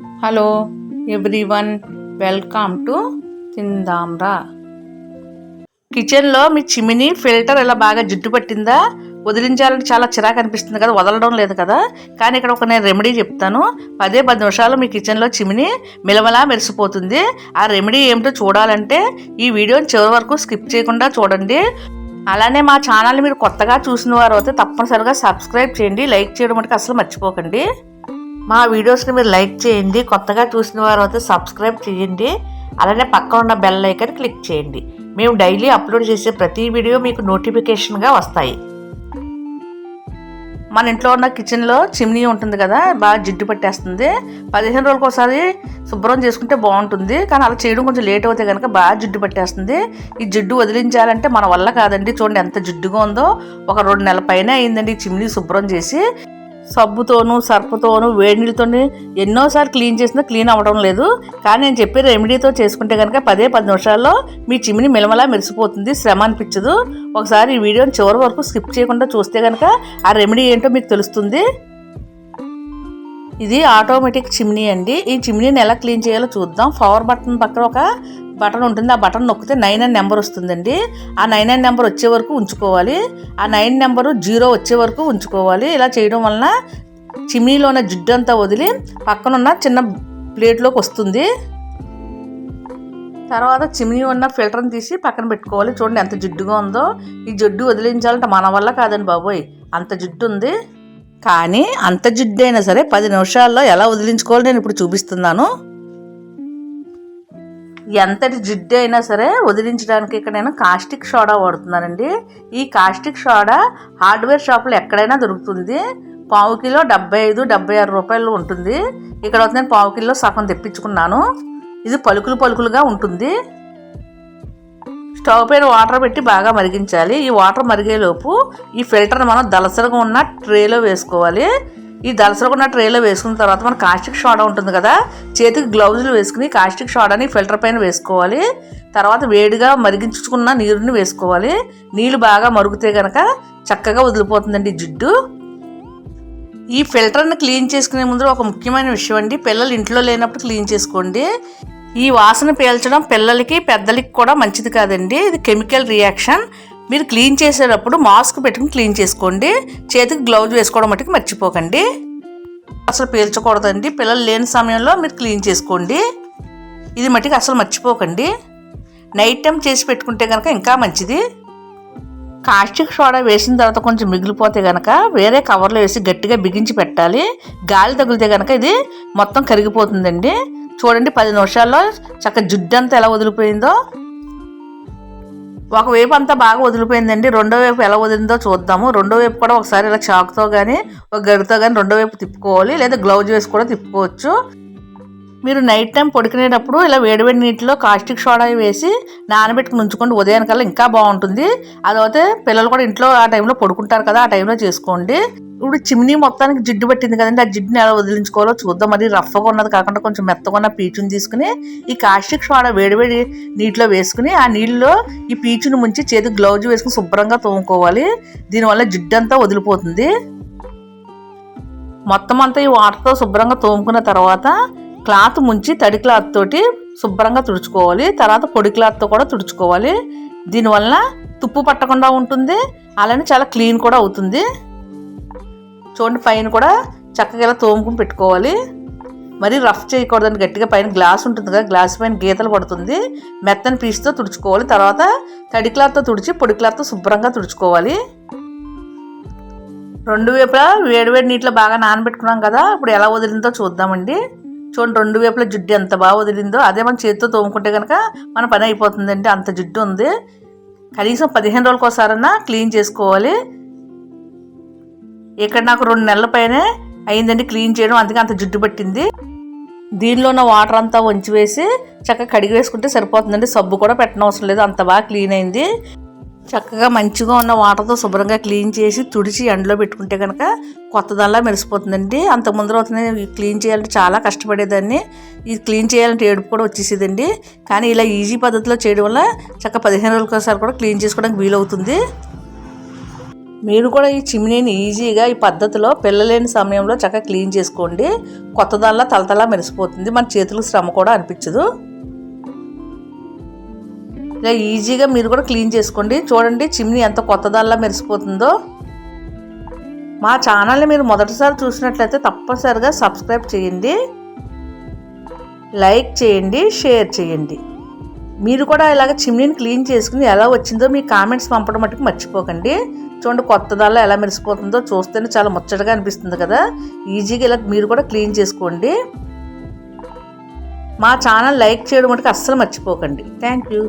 Hello everyone, welcome to Tindamra. కిచెన్లో మీ చిమినీ filter ఇలా బాగా జిడ్డు పట్టిందా? వదిలించాలంటే చాలా చిరాకు అనిపిస్తుంది కదా, వదలడం లేదు కదా. కానీ ఇక్కడ ఒక నేను రెమెడీ చెప్తాను. 10 నిమిషాలు మీ కిచెన్లో చిమినీ మిలమలా మెరిసిపోతుంది. ఆ రెమెడీ ఏమిటో చూడాలంటే ఈ వీడియోని చివరి వరకు స్కిప్ చేయకుండా చూడండి. అలానే మా ఛానల్ని మీరు కొత్తగా చూసిన వారు అయితే తప్పనిసరిగా సబ్స్క్రైబ్ చేయండి. లైక్ చేయడం మటుకు అసలు మర్చిపోకండి. మా వీడియోస్ని మీరు లైక్ చేయండి. కొత్తగా చూసిన వారు అయితే సబ్స్క్రైబ్ చేయండి. అలానే పక్కన ఉన్న బెల్ ఐకాన్ క్లిక్ చేయండి. మేము డైలీ అప్లోడ్ చేసే ప్రతి వీడియో మీకు నోటిఫికేషన్గా వస్తాయి. మన ఇంట్లో ఉన్న కిచెన్లో చిమ్నీ ఉంటుంది కదా, బాగా జిడ్డు పట్టేస్తుంది. 15 రోజులకు ఒకసారి శుభ్రం చేసుకుంటే బాగుంటుంది. కానీ అలా చేయడం కొంచెం లేట్ అవుతే కనుక బాగా జిడ్డు పట్టేస్తుంది. ఈ జిడ్డు వదిలించాలంటే మన వల్ల కాదండి. చూడండి ఎంత జిడ్డుగా ఉందో. ఒక 2 నెలల పైన అయిందండి ఈ చిమ్నీ శుభ్రం చేసి. సబ్బుతోనూ సర్పుతోనూ వేడి నీళ్ళతోని ఎన్నోసార్లు క్లీన్ చేసినా క్లీన్ అవ్వడం లేదు. కానీ నేను చెప్పే రెమెడీతో చేసుకుంటే కనుక 10 నిమిషాల్లో మీ చిమ్ని మిలమలా మెరిసిపోతుంది. శ్రమ అనిపించదు. ఒకసారి ఈ వీడియోని చివరి వరకు స్కిప్ చేయకుండా చూస్తే కనుక ఆ రెమెడీ ఏంటో మీకు తెలుస్తుంది. ఇది ఆటోమేటిక్ చిమ్నీ అండి. ఈ చిమ్నీని ఎలా క్లీన్ చేయాలో చూద్దాం. పవర్ బటన్ పక్కన ఒక బటన్ ఉంటుంది. ఆ బటన్ నొక్కితే 9 అని నెంబర్ వస్తుందండి. ఆ 9 అని నెంబర్ వచ్చే వరకు ఉంచుకోవాలి. ఆ 9 నెంబరు 0 వచ్చే వరకు ఉంచుకోవాలి. ఇలా చేయడం వలన చిమ్నీలో ఉన్న జిడ్డు అంతా వదిలి పక్కనున్న చిన్న ప్లేట్లోకి వస్తుంది. తర్వాత చిమ్నీ ఉన్న ఫిల్టర్ని తీసి పక్కన పెట్టుకోవాలి. చూడండి ఎంత జిడ్డుగా ఉందో. ఈ జిడ్డు వదిలించాలంటే మన వల్ల కాదండి బాబోయ్, అంత జిడ్డు ఉంది. కానీ అంత జిడ్డు అయినా సరే 10 నిమిషాల్లో ఎలా వదిలించుకోవాలో నేను ఇప్పుడు చూపిస్తున్నాను. ఎంతటి జిడ్డు అయినా సరే వదిలించడానికి ఇక్కడ నేను కాస్టిక్ సోడా వాడుతున్నానండి. ఈ కాస్టిక్ సోడా హార్డ్వేర్ షాపులో ఎక్కడైనా దొరుకుతుంది. పావు కిలో 75-76 రూపాయలు ఉంటుంది. ఇక్కడ నేను పావు కిలో సగం తెప్పించుకున్నాను. ఇది పలుకులుగా ఉంటుంది. స్టవ్ పైన వాటర్ పెట్టి బాగా మరిగించాలి. ఈ వాటర్ మరిగేలోపు ఈ ఫిల్టర్ని మనం దలసరగా ఉన్న ట్రేలో వేసుకోవాలి. ఈ దలసరగా ఉన్న ట్రేలో వేసుకున్న తర్వాత మన కాస్టిక్ సోడా ఉంటుంది కదా, చేతికి గ్లౌజులు వేసుకుని కాస్టిక్ సోడాని ఫిల్టర్ పైన వేసుకోవాలి. తర్వాత వేడిగా మరిగించుకున్న నీరుని వేసుకోవాలి. నీళ్ళు బాగా మరుగుతే కనుక చక్కగా వదిలిపోతుందండి జిడ్డు. ఈ ఫిల్టర్ని క్లీన్ చేసుకునే ముందు ఒక ముఖ్యమైన విషయం అండి, పిల్లలు ఇంట్లో లేనప్పుడు క్లీన్ చేసుకోండి. ఈ వాసన పీల్చడం పిల్లలకి పెద్దలకి కూడా మంచిది కాదండి. ఇది కెమికల్ రియాక్షన్. మీరు క్లీన్ చేసేటప్పుడు మాస్క్ పెట్టుకుని క్లీన్ చేసుకోండి. చేతికి గ్లౌజ్ వేసుకోవడం మట్టుకు మర్చిపోకండి. అసలు పీల్చకూడదండి. పిల్లలు లేని సమయంలో మీరు క్లీన్ చేసుకోండి. ఇది మట్టుకు అసలు మర్చిపోకండి. నైట్ టైం చేసి పెట్టుకుంటే కనుక ఇంకా మంచిది. కాస్టిక్ సోడా వేసిన తర్వాత కొంచెం మిగిలిపోతే కనుక వేరే కవర్లో వేసి గట్టిగా బిగించి పెట్టాలి. గాలి తగిలితే కనుక ఇది మొత్తం కరిగిపోతుందండి. చూడండి 10 నిమిషాల్లో చక్కగా జిడ్డు అంతా ఎలా వదిలిపోయిందో. ఒకవైపు అంతా బాగా వదిలిపోయిందండి. రెండో వైపు ఎలా వదిలిందో చూద్దాము. రెండో వైపు కూడా ఒకసారి ఇలా చాకుతో కానీ ఒక గరితో కానీ రెండో వైపు తిప్పుకోవాలి. లేదా గ్లౌజ్ వేసి కూడా తిప్పుకోవచ్చు. మీరు నైట్ టైం పడుకునేటప్పుడు ఇలా వేడివేడి నీటిలో కాస్టిక్ సోడా వేసి నానబెట్టుకుని ఉంచుకోండి. ఉదయానికల్లా ఇంకా బాగుంటుంది. అదైతే పిల్లలు కూడా ఇంట్లో ఆ టైంలో పడుకుంటారు కదా, ఆ టైంలో చేసుకోండి. ఇప్పుడు చిమ్నీ మొత్తానికి జిడ్డు పట్టింది కదండి, ఆ జిడ్డుని ఎలా వదిలించుకోవాలో చూద్దాం. మరి రఫ్గా ఉన్నది కాకుండా కొంచెం మెత్తగా ఉన్న పీచుని తీసుకుని ఈ కాస్టిక్ సోడా వేడివేడి నీటిలో వేసుకుని ఆ నీళ్ళలో ఈ పీచుని ముంచి చేతికి గ్లౌజ్ వేసుకుని శుభ్రంగా తోముకోవాలి. దీనివల్ల జిడ్డు అంతా వదిలిపోతుంది. మొత్తం అంతా ఈ వాటర్తో శుభ్రంగా తోముకున్న తర్వాత క్లాత్ ముంచి తడి క్లాత్ తోటి శుభ్రంగా తుడుచుకోవాలి. తర్వాత పొడి క్లాత్తో కూడా తుడుచుకోవాలి. దీనివల్ల తుప్పు పట్టకుండా ఉంటుంది. అలానే చాలా క్లీన్ కూడా అవుతుంది. చూడండి పైన కూడా చక్కగా ఇలా తోముకుని పెట్టుకోవాలి. మరి రఫ్ చేయకూడదని గట్టిగా పైన గ్లాస్ ఉంటుంది కదా, గ్లాస్ పైన గీతలు పడుతుంది. మెత్తని పీచుతో తుడుచుకోవాలి. తర్వాత తడి క్లాత్తో తుడిచి పొడి క్లాత్తో శుభ్రంగా తుడుచుకోవాలి. రెండు వైపులా వేడివేడి నీటిలో బాగా నానబెట్టుకున్నాం కదా, ఇప్పుడు ఎలా వదిలిందో చూద్దామండి. చూడండి రెండు వైపులా జిడ్డు ఎంత బాగా వదిలిందో. అదే మనం చేతితో తోముకుంటే కనుక మన పని అయిపోతుందండి. అంత జిడ్డు ఉంది. కనీసం 15 రోజులకు ఒకసారన్నా క్లీన్ చేసుకోవాలి. ఇక్కడ నాకు 2 నెలల పైనే అయిందండి క్లీన్ చేయడం, అందుకే అంత జిడ్డు పట్టింది. దీనిలో ఉన్న వాటర్ అంతా వంచి వేసి చక్కగా కడిగి వేసుకుంటే సరిపోతుందండి. సబ్బు కూడా పెట్టనవసరం లేదు, అంత బాగా క్లీన్ అయింది. చక్కగా మంచిగా ఉన్న వాటర్తో శుభ్రంగా క్లీన్ చేసి తుడిచి ఎండలో పెట్టుకుంటే కనుక కొత్తదల్లా మెరిసిపోతుందండి. అంత ముందర అవుతుంది క్లీన్ చేయాలంటే చాలా కష్టపడేదాన్ని. ఇది క్లీన్ చేయాలంటే ఏడుపు కూడా వచ్చేసేదండి. కానీ ఇలా ఈజీ పద్ధతిలో చేయడం వల్ల చక్కగా 15 రోజులకోసారి కూడా క్లీన్ చేసుకోవడానికి వీలవుతుంది. మీరు కూడా ఈ చిమ్నీని ఈజీగా ఈ పద్ధతిలో పిల్లలేని సమయంలో చక్కగా క్లీన్ చేసుకోండి. కొత్త దానిలా తలతలా మెరిసిపోతుంది, మన చేతులకు శ్రమ కూడా అనిపించదు. ఇలా ఈజీగా మీరు కూడా క్లీన్ చేసుకోండి. చూడండి చిమ్నీ ఎంత కొత్త దానిలా మెరిసిపోతుందో. మా ఛానల్ని మీరు మొదటిసారి చూసినట్లయితే తప్పనిసరిగా సబ్స్క్రైబ్ చేయండి, లైక్ చేయండి, షేర్ చేయండి. మీరు కూడా ఇలాగ చిమ్నీని క్లీన్ చేసుకుని ఎలా వచ్చిందో మీ కామెంట్స్ పంపడం మట్టుకు మర్చిపోకండి. చూడండి కొత్త దానిలో ఎలా మెరిసిపోతుందో చూస్తేనే చాలా ముచ్చటగా అనిపిస్తుంది కదా. ఈజీగా ఇలా మీరు కూడా క్లీన్ చేసుకోండి. మా ఛానల్ లైక్ చేయడం మటుకు అస్సలు మర్చిపోకండి. Thank you.